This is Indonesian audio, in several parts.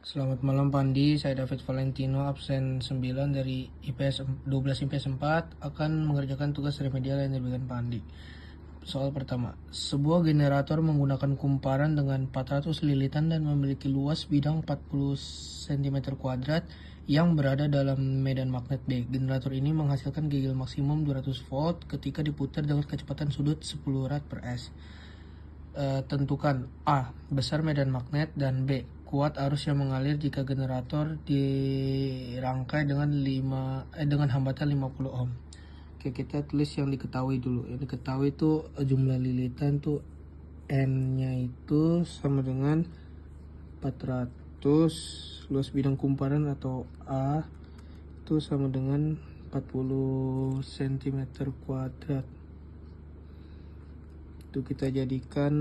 Selamat malam Pandi, saya David Valentino, absen 9 dari IPS 12 IPS 4 akan mengerjakan tugas remedial yang diberikan Pandi. Soal pertama, sebuah generator menggunakan kumparan dengan 400 lilitan dan memiliki luas bidang 40 cm² yang berada dalam medan magnet B. Generator ini menghasilkan gigil maksimum 200 volt ketika diputar dengan kecepatan sudut 10 rad per S. Tentukan A. Besar medan magnet, dan B. Kuat arus yang mengalir jika generator dirangkai dengan hambatan 50 ohm. Oke, kita tulis yang diketahui dulu. Yang diketahui itu jumlah lilitan tuh N-nya itu sama dengan 400, luas bidang kumparan atau A itu sama dengan 40 cm². Itu kita jadikan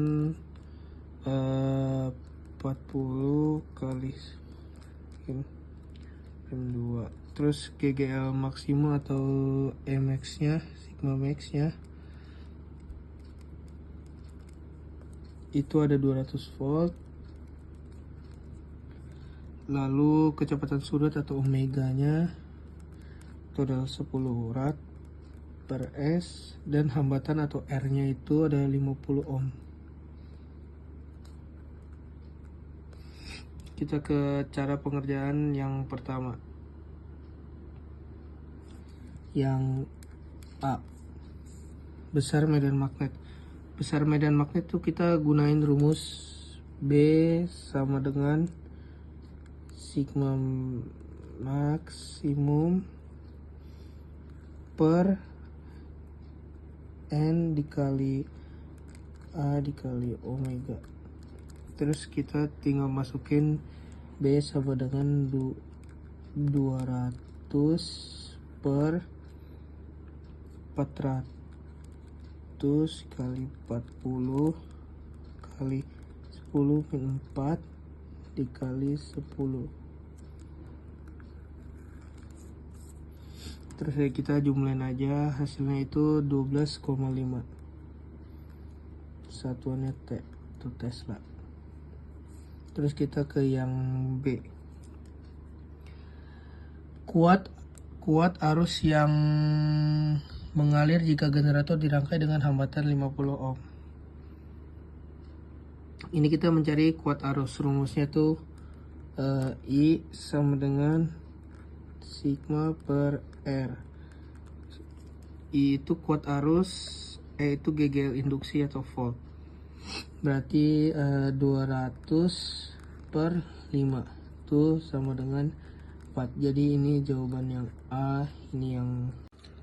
40 kali M2. Terus GGL maksimum atau Max nya, sigma max nya itu ada 200 volt. Lalu kecepatan sudut atau omega nya itu adalah 10 rad per S, dan hambatan atau R nya itu ada 50 ohm. Kita ke cara pengerjaan yang pertama. Yang A, besar medan magnet. Besar medan magnet tuh kita gunain rumus B sama dengan sigma maksimum per N dikali A dikali omega. Terus kita tinggal masukin B sama dengan 200 per 400 kali 40 kali 10 min 4 dikali 10. Terus kita jumlahin aja, hasilnya itu 12,5. Satuannya T, itu Tesla. Terus kita ke yang B. Kuat arus yang mengalir jika generator dirangkai dengan hambatan 50 ohm. Ini kita mencari kuat arus. Rumusnya tuh I sama dengan sigma per R. I itu kuat arus, E itu GGL induksi atau volt. Berarti 200 per 5 itu sama dengan 4. Jadi ini jawaban yang A, ini yang.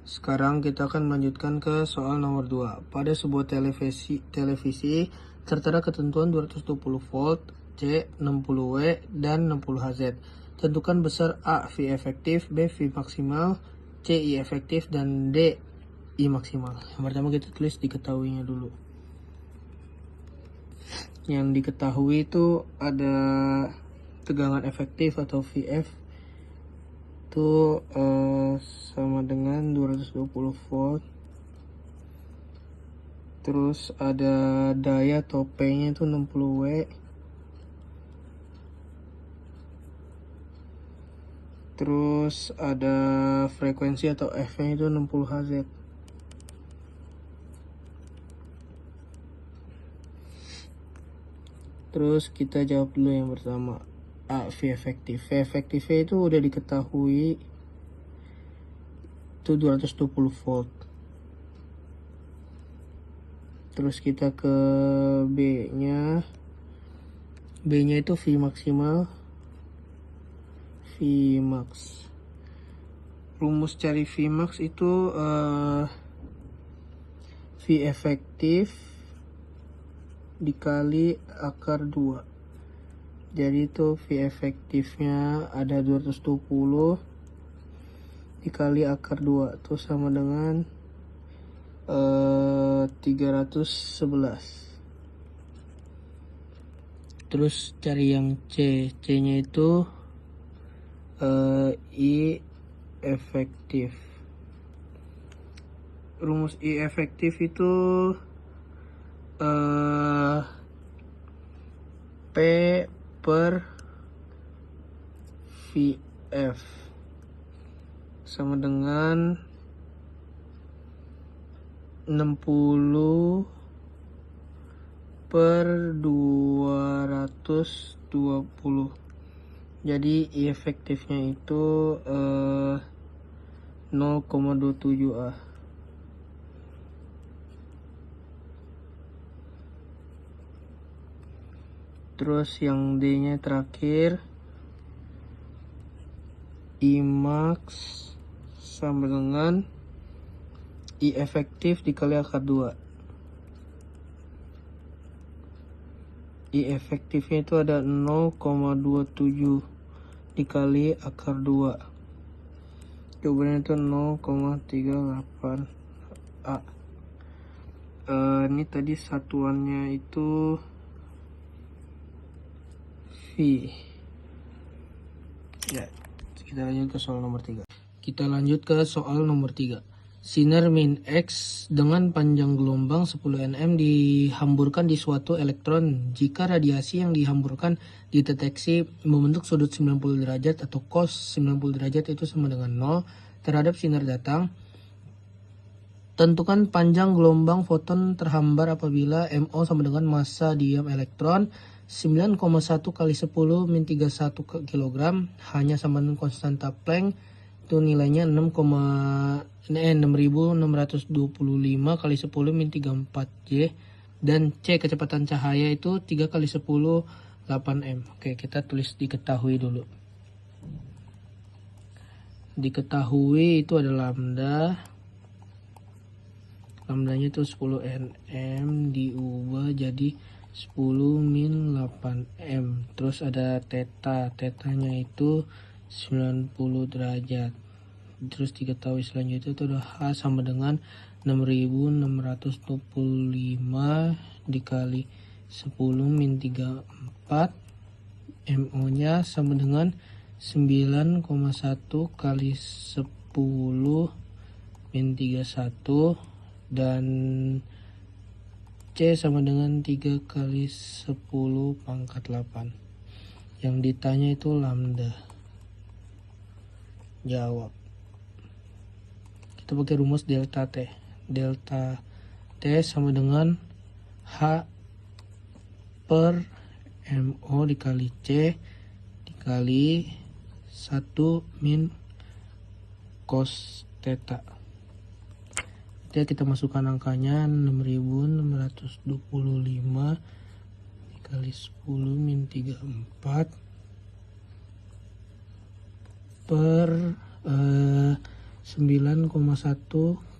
Sekarang kita akan melanjutkan ke soal nomor 2. Pada sebuah televisi tertera ketentuan 220 volt, C 60W dan 60 Hz. Tentukan besar A V efektif, B V maksimal, C I efektif, dan D I maksimal. Yang pertama kita tulis diketahuinya dulu. Yang diketahui itu ada tegangan efektif atau VF itu sama dengan 220 volt. Terus ada daya atau P nya itu 60W. Terus ada frekuensi atau F nya itu 60 Hz. Terus kita jawab dulu yang pertama, A V efektif. V efektifnya itu udah diketahui, itu 220 volt. Terus kita ke B nya. B nya itu V maksimal, V max. Rumus cari V max itu V efektif dikali akar 2. Jadi itu V efektifnya ada 220 dikali akar 2 itu sama dengan 311. Terus cari yang C. C nya itu I efektif. Rumus I efektif itu P/E. 1 VF sama dengan 60 per 220. Jadi I efektifnya itu 0,27A. Terus yang D nya terakhir, I max sama dengan I efektif dikali akar 2. I efektifnya itu ada 0,27 dikali akar 2. Jawabannya itu 0,38A. Ini tadi satuannya itu V. Ya, kita lanjut ke soal nomor 3. Sinar min X dengan panjang gelombang 10 nm dihamburkan di suatu elektron. Jika radiasi yang dihamburkan dideteksi membentuk sudut 90 derajat atau cos 90 derajat itu sama dengan 0 terhadap sinar datang, tentukan panjang gelombang foton terhambar apabila MO sama dengan massa diam elektron 9,1 kali 10 min 31 kg, hanya sama dengan konstanta Planck itu nilainya 6625 kali 10 min 34 J, dan C kecepatan cahaya itu 3 kali 10 8M. Oke, kita tulis diketahui dulu. Diketahui itu ada lambda. Lambdanya itu 10 nm diubah jadi 10 min 8M. Terus ada theta. Tetanya itu 90 derajat. Terus diketahui selanjutnya itu ada H sama dengan 6625 dikali 10 min 34. MO nya sama dengan 9,1 kali 10 min 31, dan C sama dengan 3 kali 10 pangkat 8. Yang ditanya itu lambda. Jawab. Kita pakai rumus delta T. Delta T sama dengan H per MO dikali C dikali 1 min cos theta. Kita masukkan angkanya 6625 dikali 10 min 34 per 9,1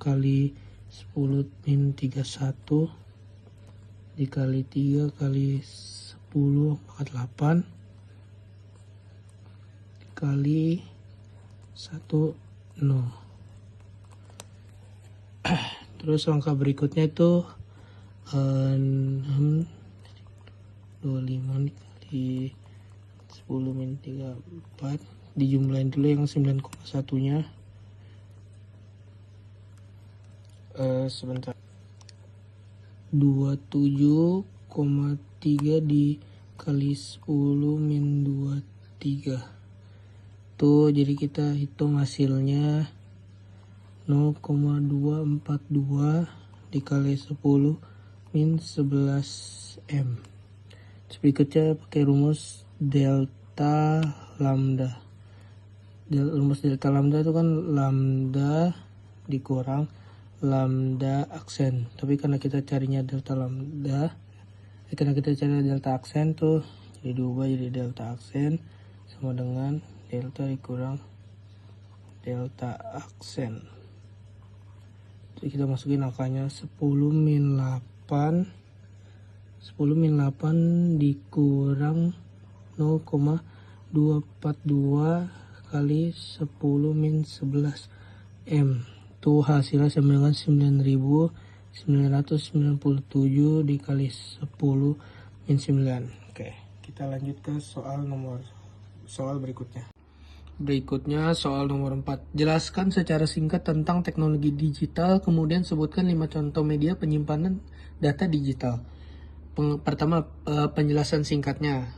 kali 10 min 31 dikali 3 kali 10 pangkat 8 dikali 1 0. Terus angka berikutnya itu 25 dikali 10 min 34, dijumlahin dulu yang 9,1 nya. Sebentar, 27,3 dikali 10 min 23 tuh, jadi kita hitung hasilnya 0,242 dikali 10 min 11 M. Terus berikutnya pakai rumus delta lambda. Rumus delta lambda itu kan lambda dikurang lambda aksen. Tapi karena kita carinya delta lambda, karena kita cari delta aksen tuh, jadi diubah jadi delta aksen sama dengan delta dikurang delta aksen. Jadi kita masukin angkanya 10 min 8 dikurang 0,242 kali 10 min 11 M. Tuh hasilnya sama dengan 9997 dikali 10 min 9. Oke, kita lanjut ke soal berikutnya. Berikutnya soal nomor 4. Jelaskan secara singkat tentang teknologi digital, kemudian sebutkan 5 contoh media penyimpanan data digital. Pertama, penjelasan singkatnya.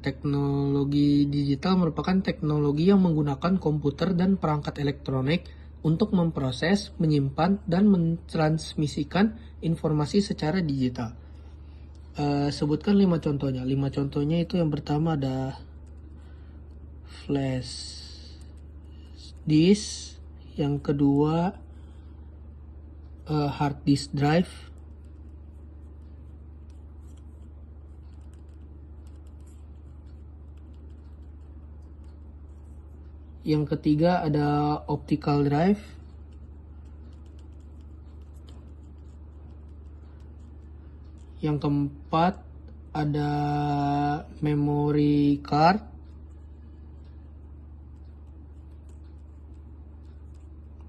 Teknologi digital merupakan teknologi yang menggunakan komputer dan perangkat elektronik untuk memproses, menyimpan, dan mentransmisikan informasi secara digital. Sebutkan 5 contohnya. 5 contohnya itu yang pertama ada flash disk, yang kedua hard disk drive, yang ketiga ada optical drive, yang keempat ada memory card,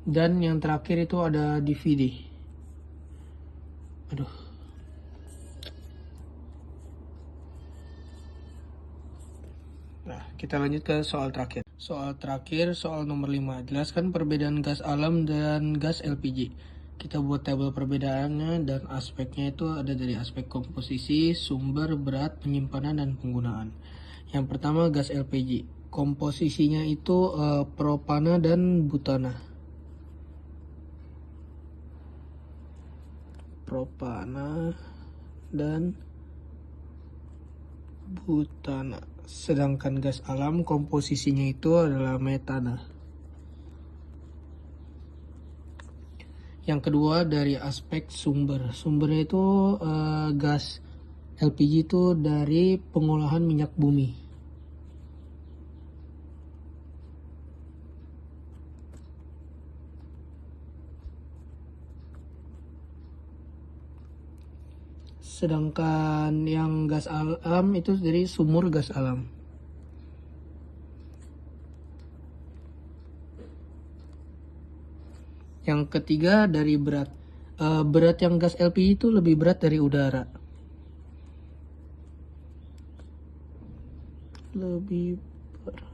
dan yang terakhir itu ada DVD. Aduh. Nah, kita lanjut ke soal terakhir. Soal nomor 5. Jelaskan perbedaan gas alam dan gas LPG. Kita buat tabel perbedaannya, dan aspeknya itu ada dari aspek komposisi, sumber, berat, penyimpanan, dan penggunaan. Yang pertama gas LPG. Komposisinya itu propana dan butana. Propana dan butana. Sedangkan gas alam komposisinya itu adalah metana. Yang kedua dari aspek sumber. Sumbernya itu gas LPG itu dari pengolahan minyak bumi. Sedangkan yang gas alam itu dari sumur gas alam. Yang ketiga dari berat. Berat yang gas LPG itu lebih berat dari udara. Lebih berat.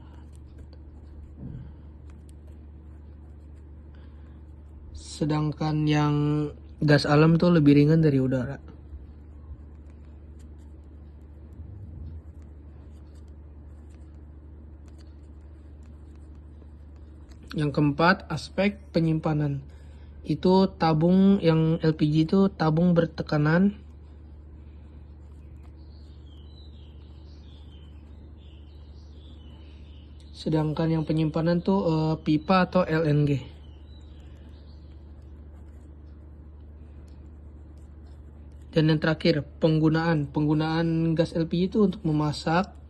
Sedangkan yang gas alam tuh lebih ringan dari udara. Yang keempat, aspek penyimpanan. Itu tabung yang LPG itu tabung bertekanan. Sedangkan yang penyimpanan tuh pipa atau LNG. Dan yang terakhir, penggunaan gas LPG itu untuk memasak.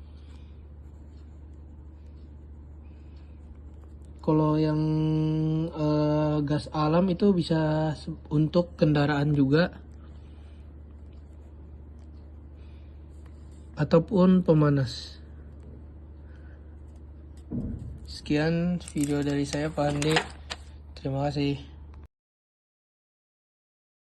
Kalau yang gas alam itu bisa untuk kendaraan juga, ataupun pemanas. Sekian video dari saya, Pak Andi. Terima kasih.